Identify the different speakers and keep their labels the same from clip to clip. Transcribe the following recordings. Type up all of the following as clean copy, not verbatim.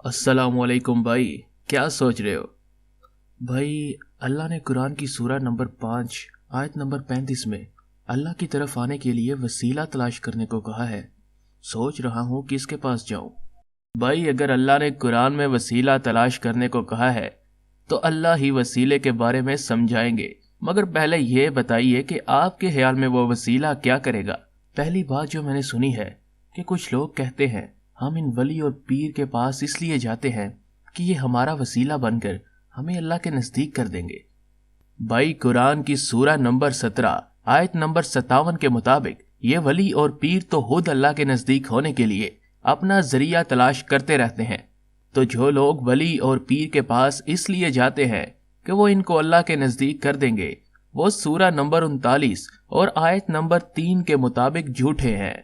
Speaker 1: अस्सलामुअलैकुम भाई। क्या सोच रहे हो? भाई, अल्लाह ने कुरान की सूरा नंबर 5 आयत नंबर 35 में अल्लाह की तरफ आने के लिए वसीला तलाश करने को कहा है। सोच रहा हूँ किसके पास जाऊँ। भाई, अगर अल्लाह ने कुरान में वसीला तलाश करने को कहा है तो अल्लाह ही वसीले के बारे में समझाएंगे। मगर पहले ये बताइए कि आपके ख्याल में वो वसीला क्या करेगा। पहली बात जो मैंने सुनी है कि कुछ लोग कहते हैं हम इन वली और पीर के पास इसलिए जाते हैं कि ये हमारा वसीला बनकर हमें अल्लाह के नजदीक कर देंगे। भाई, कुरान की सूरा नंबर 17 आयत नंबर 57 के मुताबिक ये वली और पीर तो खुद अल्लाह के नजदीक होने के लिए अपना जरिया तलाश करते रहते हैं। तो जो लोग वली और पीर के पास इसलिए जाते हैं कि वो इनको अल्लाह के नजदीक कर देंगे, वो सूरा नंबर 39 और आयत नंबर 3 के मुताबिक झूठे हैं।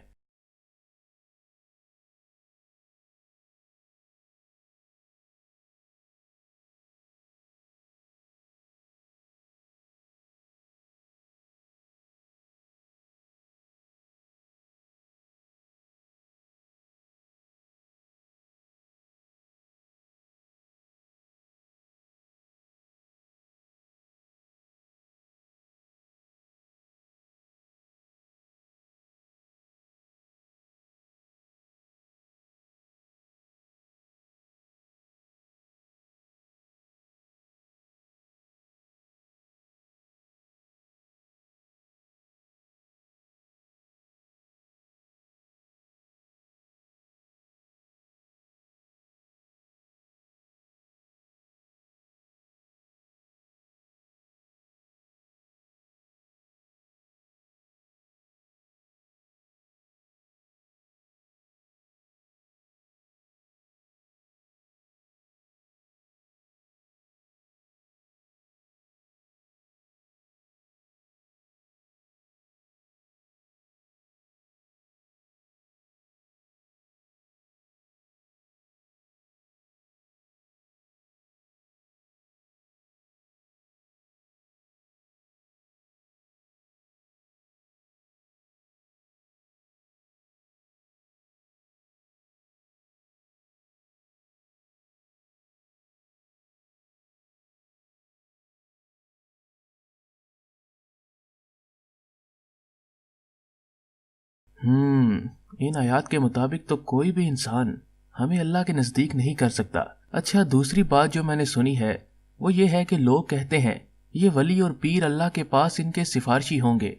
Speaker 1: इन आयात के मुताबिक तो कोई भी इंसान हमें अल्लाह के नजदीक नहीं कर सकता। अच्छा, दूसरी बात जो मैंने सुनी है वो ये है कि लोग कहते हैं ये वली और पीर अल्लाह के पास इनके सिफारशी होंगे।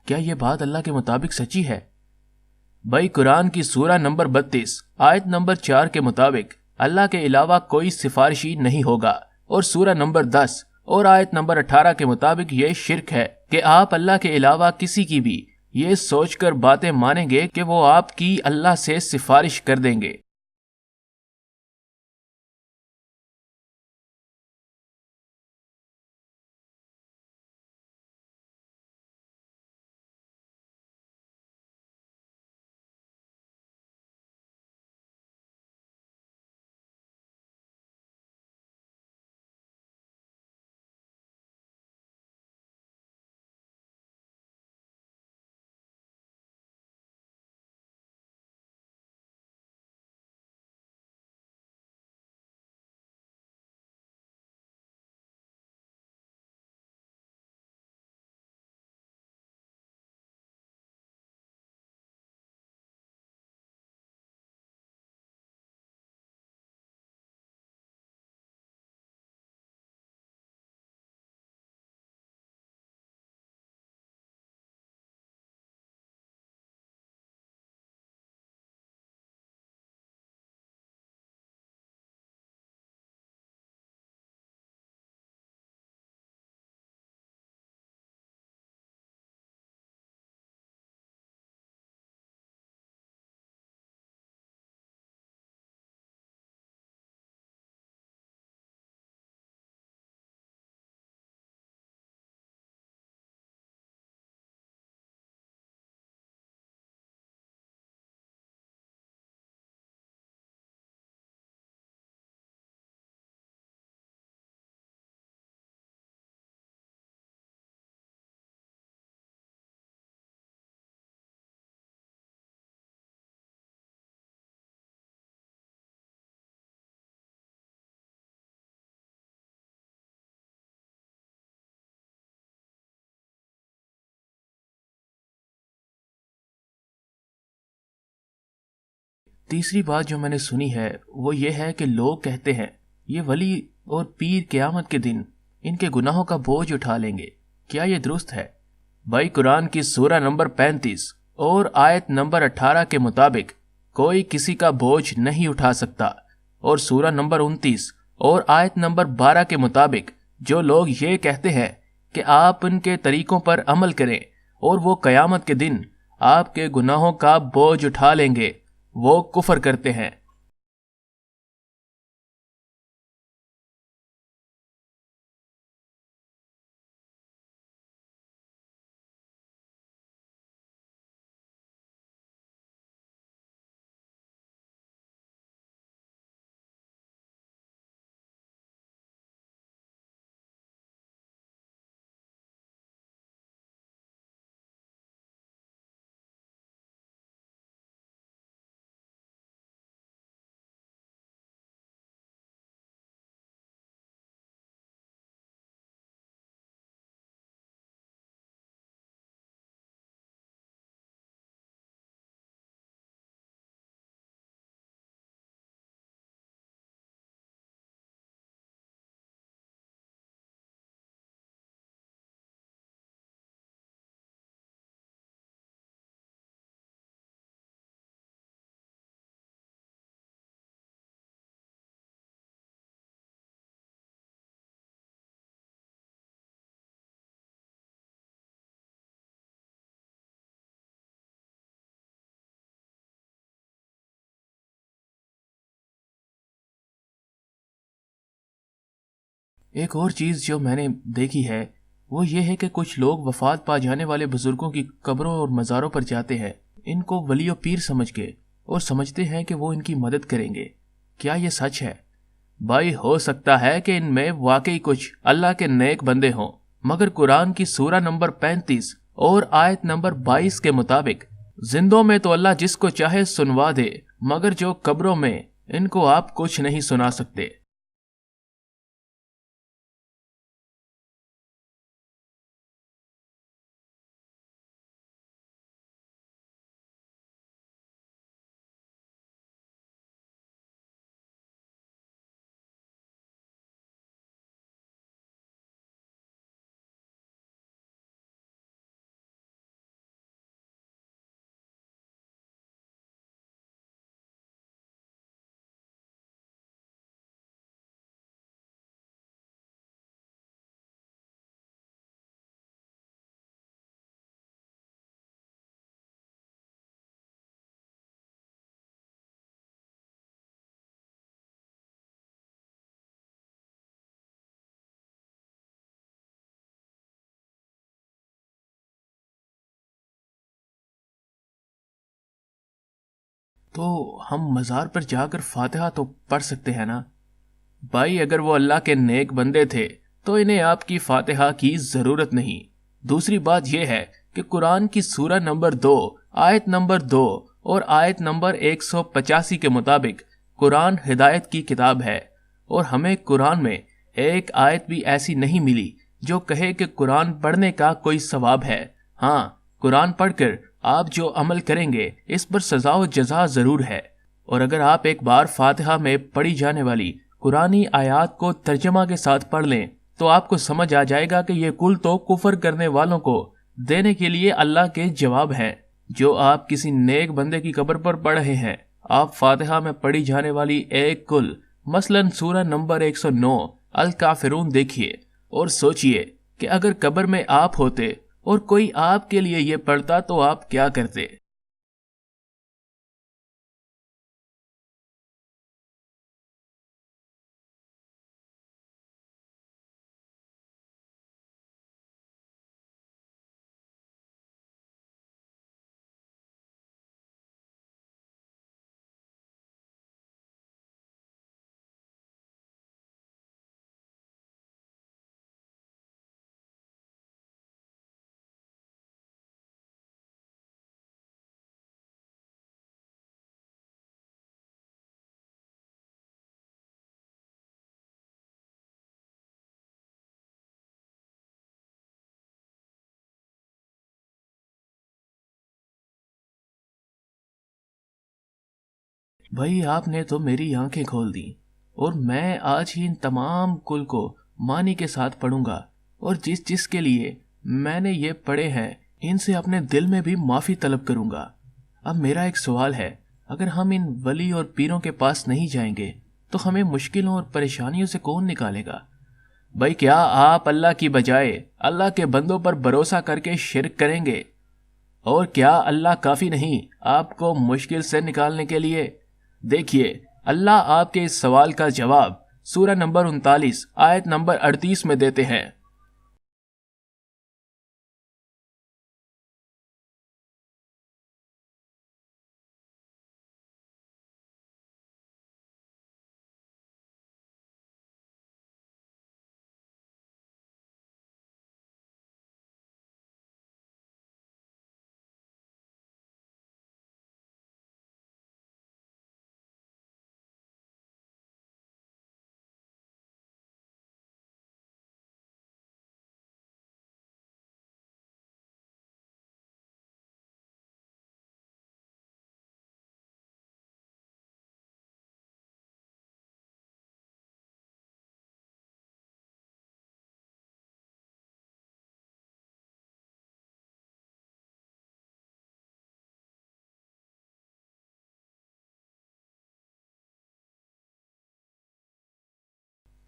Speaker 1: क्या ये बात अल्लाह के मुताबिक सच्ची है? भाई, कुरान की सूरा नंबर 32 आयत नंबर 4 के मुताबिक अल्लाह के अलावा कोई सिफारशी नहीं होगा। और सूरा नंबर 10 और आयत नंबर 18 के मुताबिक ये शिर्क है कि आप अल्लाह के अलावा किसी की भी ये सोचकर बातें मानेंगे कि वो आपकी अल्लाह से सिफारिश कर देंगे। तीसरी बात जो मैंने सुनी है वो ये है कि लोग कहते हैं ये वली और पीर क़यामत के दिन इनके गुनाहों का बोझ उठा लेंगे। क्या ये दुरुस्त है? भाई, कुरान की सूरा नंबर 35 और आयत नंबर 18 के मुताबिक कोई किसी का बोझ नहीं उठा सकता। और सूरा नंबर 29 और आयत नंबर 12 के मुताबिक जो लोग ये कहते हैं कि आप उनके तरीकों पर अमल करें और वो क़यामत के दिन आपके गुनाहों का बोझ उठा लेंगे, वो कुफर करते हैं। एक और चीज जो मैंने देखी है वो ये है कि कुछ लोग वफात पा जाने वाले बुजुर्गों की कब्रों और मज़ारों पर जाते हैं, इनको वलियो पीर समझ के, और समझते हैं कि वो इनकी मदद करेंगे। क्या ये सच है? भाई, हो सकता है कि इनमें वाकई कुछ अल्लाह के नेक बंदे हों, मगर कुरान की सूरा नंबर 35 और आयत नंबर 22 के मुताबिक जिंदों में तो अल्लाह जिसको चाहे सुनवा दे, मगर जो कब्रों में, इनको आप कुछ नहीं सुना सकते। तो हम मज़ार पर जाकर फातिहा तो पढ़ सकते हैं ना? भाई, अगर वो अल्लाह के नेक बंदे थे तो इन्हें आपकी फातिहा की ज़रूरत नहीं। दूसरी बात यह है कि कुरान की सूरा नंबर 2 आयत नंबर 2 और आयत नंबर 185 के मुताबिक कुरान हिदायत की किताब है, और हमें कुरान में एक आयत भी ऐसी नहीं मिली जो कहे कि कुरान पढ़ने का कोई सवाब है। हाँ, कुरान पढ़कर आप जो अमल करेंगे इस पर सजा व जजा जरूर है। और अगर आप एक बार फातिहा में पढ़ी जाने वाली कुरानी आयात को तर्जमा के साथ पढ़ लें तो आपको समझ आ जाएगा कि ये कुल तो कुफर करने वालों को देने के लिए अल्लाह के जवाब हैं जो आप किसी नेक बंदे की कब्र पर पढ़ रहे हैं। आप फातिहा में पढ़ी जाने वाली एक कुल, मसलन सूरा नंबर 109 अल काफिरून देखिए और सोचिए कि अगर कब्र में आप होते और कोई आपके लिए ये पढ़ता तो आप क्या करते। भाई आपने तो मेरी आंखें खोल दी, और मैं आज ही इन तमाम कुल को मानी के साथ पढ़ूंगा, और जिस जिस के लिए मैंने ये पढ़े हैं इनसे अपने दिल में भी माफी तलब करूंगा। अब मेरा एक सवाल है, अगर हम इन वली और पीरों के पास नहीं जाएंगे तो हमें मुश्किलों और परेशानियों से कौन निकालेगा? भाई क्या आप अल्लाह की बजाय अल्लाह के बंदों पर भरोसा करके शिरक करेंगे? और क्या अल्लाह काफी नहीं आपको मुश्किल से निकालने के लिए? देखिए, अल्लाह आपके इस सवाल का जवाब सूरह नंबर 39 आयत नंबर 38 में देते हैं।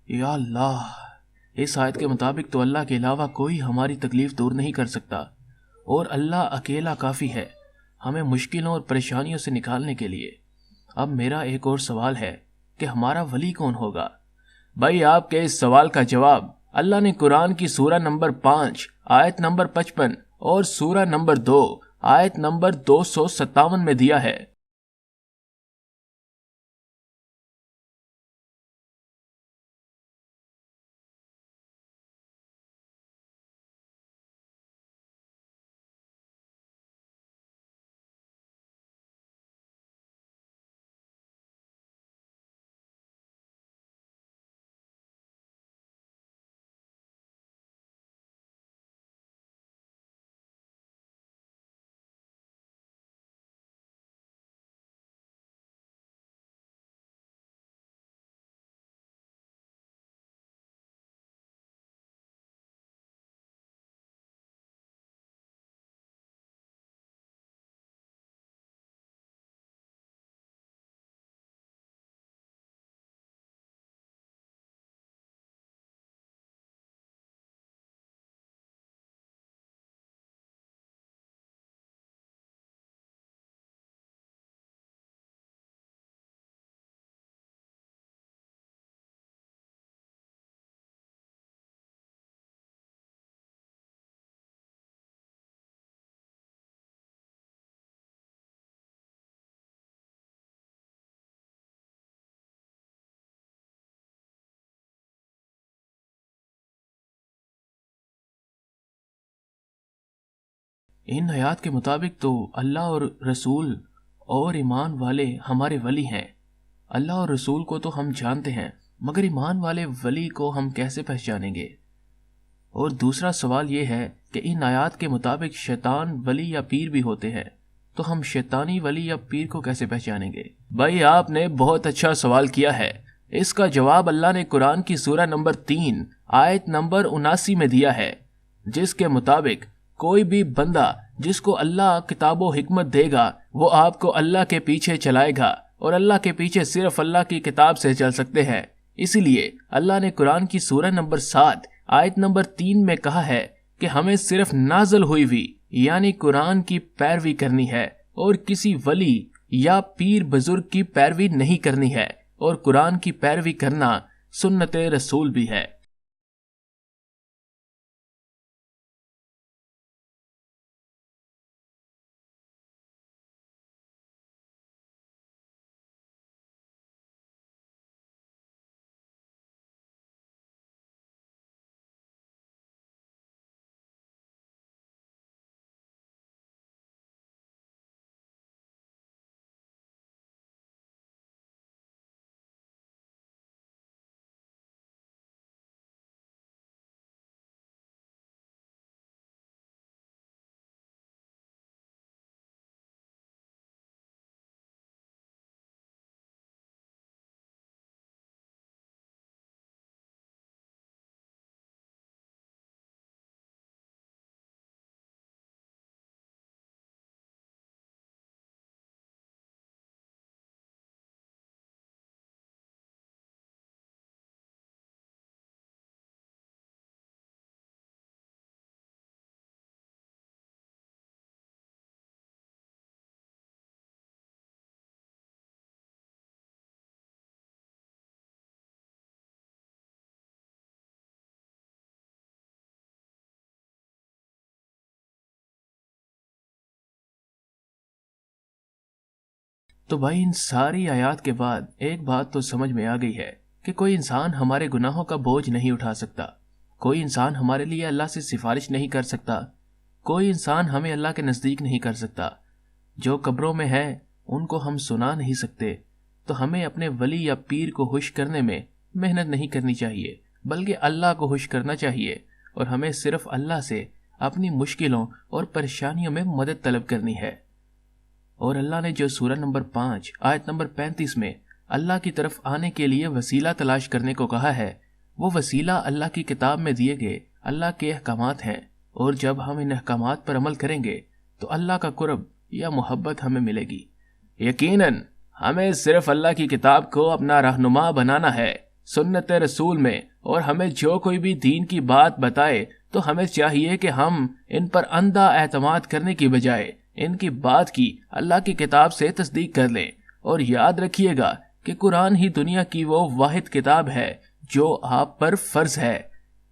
Speaker 1: या अल्लाह, इस आयत के मुताबिक तो अल्लाह के अलावा कोई हमारी तकलीफ दूर नहीं कर सकता, और अल्लाह अकेला काफ़ी है हमें मुश्किलों और परेशानियों से निकालने के लिए। अब मेरा एक और सवाल है कि हमारा वली कौन होगा? भाई आपके इस सवाल का जवाब अल्लाह ने कुरान की सूरह नंबर 5 आयत नंबर 55 और सूरह नंबर 2 आयत नंबर 257 में दिया है। इन हयात के मुताबिक तो अल्लाह और रसूल और ईमान वाले हमारे वली हैं। अल्लाह और रसूल को तो हम जानते हैं, मगर ईमान वाले वली को हम कैसे पहचानेंगे? और दूसरा सवाल यह है कि इन आयात के मुताबिक शैतान वली या पीर भी होते हैं, तो हम शैतानी वली या पीर को कैसे पहचानेंगे? भाई आपने बहुत अच्छा सवाल किया है। इसका जवाब अल्लाह ने कुरान की सूरह नंबर 3 आयत नंबर 79 में दिया है, जिसके मुताबिक कोई भी बंदा जिसको अल्लाह किताबो हिकमत देगा वो आपको अल्लाह के पीछे चलाएगा, और अल्लाह के पीछे सिर्फ अल्लाह की किताब से चल सकते हैं। इसीलिए अल्लाह ने कुरान की सूरह नंबर 7 आयत नंबर 3 में कहा है कि हमें सिर्फ नाजल हुई हुई यानी कुरान की पैरवी करनी है, और किसी वली या पीर बुजुर्ग की पैरवी नहीं करनी है, और कुरान की पैरवी करना सुन्नत रसूल भी है। तो भाई इन सारी आयत के बाद एक बात तो समझ में आ गई है कि कोई इंसान हमारे गुनाहों का बोझ नहीं उठा सकता, कोई इंसान हमारे लिए अल्लाह से सिफारिश नहीं कर सकता, कोई इंसान हमें अल्लाह के नज़दीक नहीं कर सकता। जो कब्रों में है उनको हम सुना नहीं सकते, तो हमें अपने वली या पीर को खुश करने में मेहनत नहीं करनी चाहिए, बल्कि अल्लाह को खुश करना चाहिए। और हमें सिर्फ अल्लाह से अपनी मुश्किलों और परेशानियों में मदद तलब करनी है। और अल्लाह ने जो सूरह नंबर 5 आयत नंबर 35 में अल्लाह की तरफ आने के लिए वसीला तलाश करने को कहा है, वो वसीला अल्लाह की किताब में दिए गए अल्लाह के अहकामात हैं। और जब हम इन अहकामात पर अमल करेंगे तो अल्लाह का कुर्ब या मोहब्बत हमें मिलेगी। यकीनन हमें सिर्फ अल्लाह की किताब को अपना रहनुमा बनाना है, सुन्नत रसूल में, और हमें जो कोई भी दीन की बात बताए तो हमें चाहिए कि हम इन पर अंधा एतमाद करने की बजाय इनकी बात की अल्लाह की किताब से तस्दीक कर लें। और याद रखिएगा कि कुरान ही दुनिया की वो वाहिद किताब है जो आप पर फर्ज है,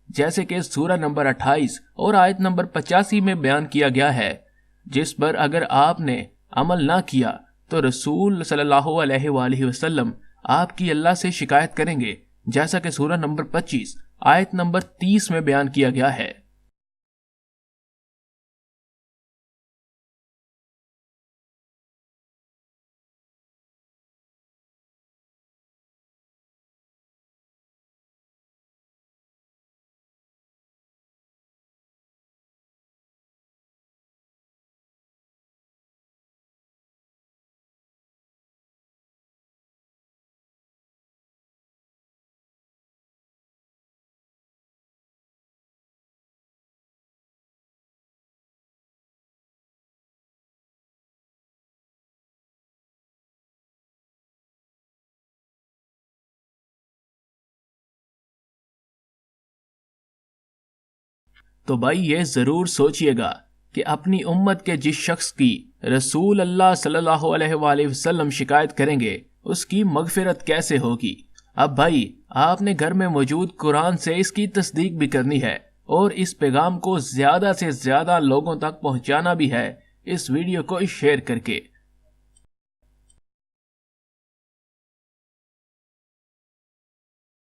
Speaker 1: जैसे कि सूरह नंबर 28 और आयत नंबर 85 में बयान किया गया है, जिस पर अगर आपने अमल ना किया तो रसूल सल्लल्लाहु अलैहि वसल्लम आपकी अल्लाह से शिकायत करेंगे, जैसा कि सूरह नंबर 25 आयत नंबर 30 में बयान किया गया है। तो भाई ये जरूर सोचिएगा कि अपनी उम्मत के जिस शख्स की रसूल अल्लाह सल्लल्लाहु अलैहि वसल्लम शिकायत करेंगे उसकी मगफिरत कैसे होगी। अब भाई आपने घर में मौजूद कुरान से इसकी तस्दीक भी करनी है और इस पैगाम को ज्यादा से ज्यादा लोगों तक पहुंचाना भी है, इस वीडियो को शेयर करके।